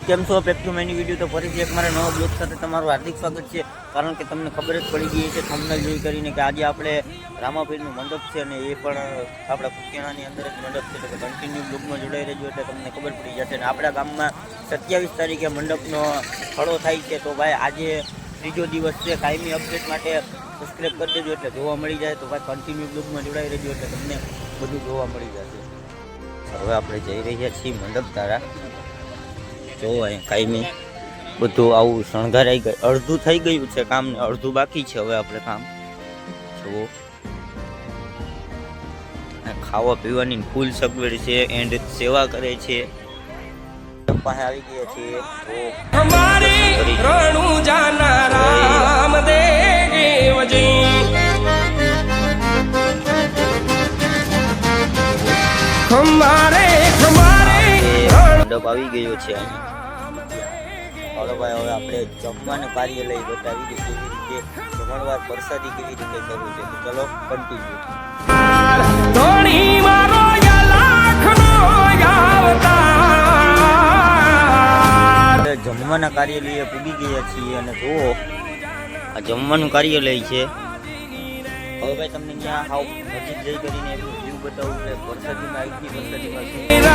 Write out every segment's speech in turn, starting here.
કેમ છો back too many video. તો ફરીથી એક મારા નવા બ્લોગ સાથે તમારું હાર્દિક સ્વાગત છે। કારણ કે તમને ખબર જ પડી ગઈ છે થંબનેલ જોઈ કરીને કે આજે આપણે રામાપીરનું મંડપ છે અને એ પણ આપણા કુતિયાણાની અંદર જ મંડપ છે। તો કન્ટિન્યુ બ્લોગમાં જોડાઈ રહેજો એટલે તમને ખબર પડી જશે। અને આપણા ગામમાં 27 તારીખે મંડપનો ખડો થાય છે। તો ભાઈ આજે ત્રીજો દિવસ છે। કાયમી અપડેટ માટે સબસ્ક્રાઈબ કરી દેજો એટલે જોવા મળી જાય। તો ભાઈ કન્ટિન્યુ બ્લોગમાં જોડાઈ રહેજો એટલે તમને બધું જોવા મળી જશે। હવે આપણે જઈ રહ્યા છીએ મંડપ તારા। જો અહીંયા કાયમી બધું આવું શણગારાઈ ગયું, અડધું થઈ ગયું છે કામ ને અડધું બાકી છે। હવે આપણે કામ જુઓ, ખાવા પીવાની ફૂલ સગવડ છે એન્ડ સેવા કરે છે। પાસે આવી ગયા છીએ તો મંડપ આવી ગયો છે અહીંયા। હવે ભાઈ હવે આપણે જમવાનું કાર્યાલય બતાવી દઈએ કેવી રીતે જમણવાર પ્રસાદી કેવી રીતે કરવું છે। તો ચલો કન્ટિન્યુ। જમવાના કાર્યાલય પૂગી ગયા છીએ અને જુઓ આ જમવાનું કાર્યાલય છે। હવે ભાઈ તમને ત્યાં હાવ નજીક જઈ કરીને એનું વ્યૂ બતાવું કે પ્રસાદીમાં આવી પ્રસાદીમાં કાર્યાલય છે।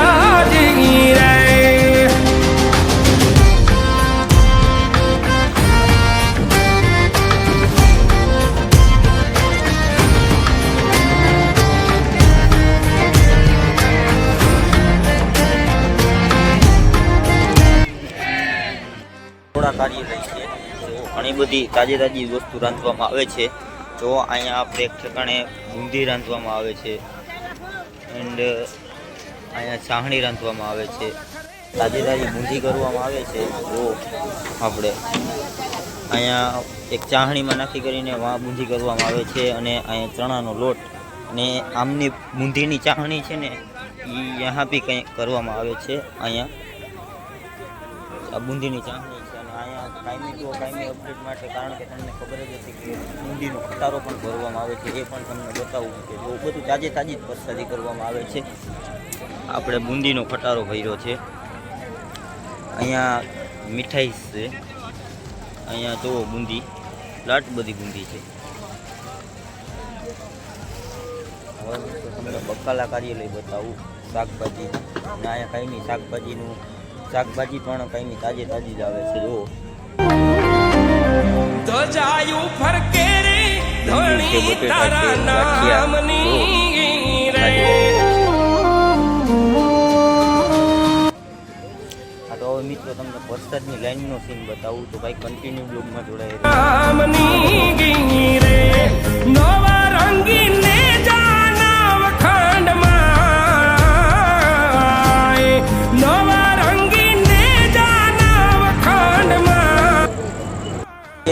તો ઘણી બધી તાજી વસ્તુ રાંધવામાં આવે છે। જો અહીંયા આપણે એક ઠેકાણે બુંદી રાંધવામાં આવે છે એન્ડ અહીંયા ચાહણી રાંધવામાં આવે છે। તાજી બુંદી કરવામાં આવે છે। જો આપણે અહીંયા એક ચાહણીમાં નાખી કરીને વાં બુંદી કરવામાં આવે છે અને અહીંયા ચણાનો લોટ અને આમની બુંદીની ચાહણી છે ને એ यहाँ બી કંઈ કરવામાં આવે છે। અહીંયા આ બુંદીની ચાહણી કાયમી અપડેટ માટે, કારણ કે તમને ખબર જ હતી કે બુંદીનો ખટારો પણ ભરવામાં આવે છે। એ પણ તમને બતાવવું છે। તો બધું તાજી જ પ્રસાદી કરવામાં આવે છે। આપણે બુંદીનો ખટારો ભર્યો છે। અહીંયા મીઠાઈ છે, અહીંયા જુઓ બુંદી, લાટ બધી બુંદી છે। હવે તમને બકાલા કાર્યાલય બતાવું, શાકભાજી અને અહીંયા કાયમી શાકભાજી પણ કાયમી તાજી જ આવે છે। જુઓ તો મિત્રો તમને વરસાદની લાઈનનો સીન બતાવું તો ભાઈ કન્ટિન્યુ બ્લોગમાં જોડાય।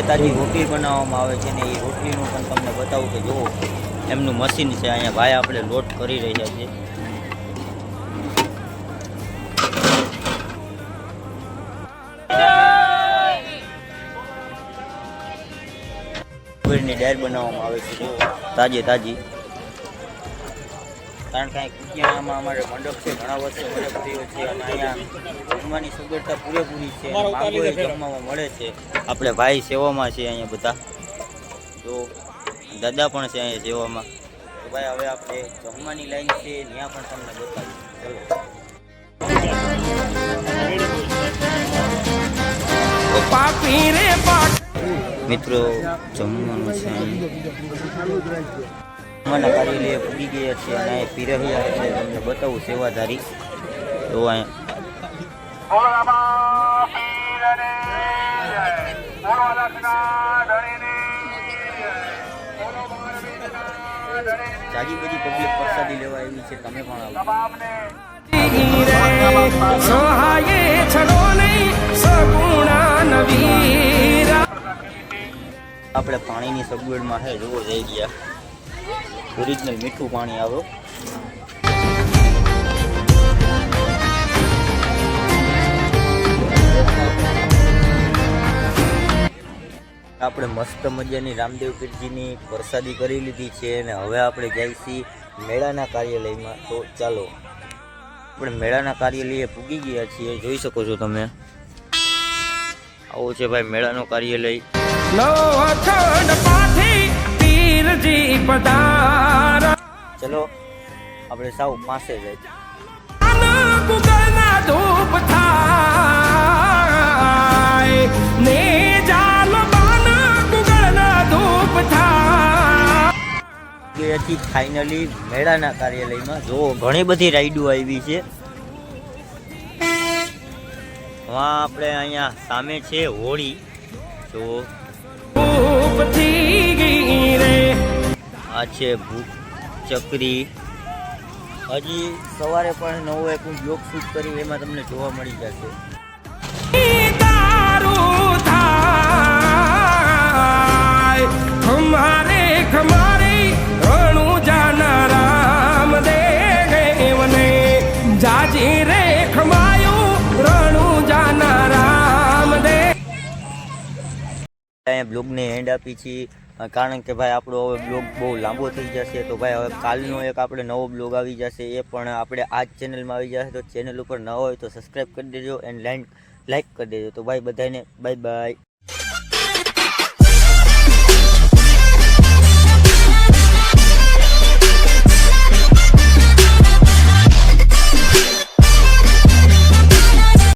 તાજી રોટલી બનાવવામાં આવે છે ને એ રોટલીનું પણ તમને બતાવું કે જુઓ એમનું મશીન છે। અહીંયા ભાઈ આપણે લોટ કરી રહ્યા છીએ। ની ડાયર બનાવવામાં આવે છે જુઓ તાજી। કારણ કે કુતિયાણામાં અમારે મંડપ છે, ઘણા વર્ષે મંડપ થયો છે અને અહીંયા જમવાની સુગંધતા પૂરેપૂરી છે, માંગો જમવામાં મળે છે। આપણે ભાઈ સેવામાં છે અહીંયા બધા, તો દાદા પણ છે અહીંયા સેવામાં। તો ભાઈ હવે આપણે જમવાની લાઈન છે ત્યાં પણ તમને બતાવીએ। મિત્રો જમવાનું છે જમવાના કાર્યાલય પૂગી ગયા છે અને અહીંયા પીરહિયા એટલે તમને બતાવું સેવાધારી। તો જાજી બધી પબ્લિક પ્રસાદી લેવા આવી છે, તમે પણ આપણે પાણીની સગવડમાં છે જોવો જઈ ગયા। ઓરિજિનલ મીઠું પાણી આવો। આપણે મસ્ત મજાની રામદેવ પીરજીની પ્રસાદી કરી લીધી છે અને હવે આપણે જઈએ છીએ મેળાના કાર્યાલયમાં। તો ચાલો આપણે મેળાના કાર્યાલયે પૂગી ગયા છીએ, જોઈ શકો છો તમે। આવું છે ભાઈ મેળાનું કાર્યાલય. ચલો આપણે સાવ પાસે જાય. ફાઇનલી મેળાના કાર્યાલયમાં જો ઘણી બધી રાઈડો આવી છે. આપણે અહીંયા સામે છે હોળી. જો આ છે ભૂખ ચકરી. હજી સવારે પણ નવો એક હું બ્લોગ શૂટ કરી એમાં તમને જોવા મળી જશે. અહીંયા બ્લોગને એન્ડ આપી છીએ કારણ કે ભાઈ આપણો હવે બ્લોગ બહુ લાંબો થઈ જશે. તો ભાઈ હવે કાલનો એક આપણે નવો બ્લોગ આવી જશે, એ પણ આપણે આ જ ચેનલમાં આવી જશે. તો ચેનલ ઉપર ન હોય તો સબસ્ક્રાઈબ કરી દેજો એન્ડ લાઈક કરી દેજો. તો ભાઈ બધાને બાય બાય.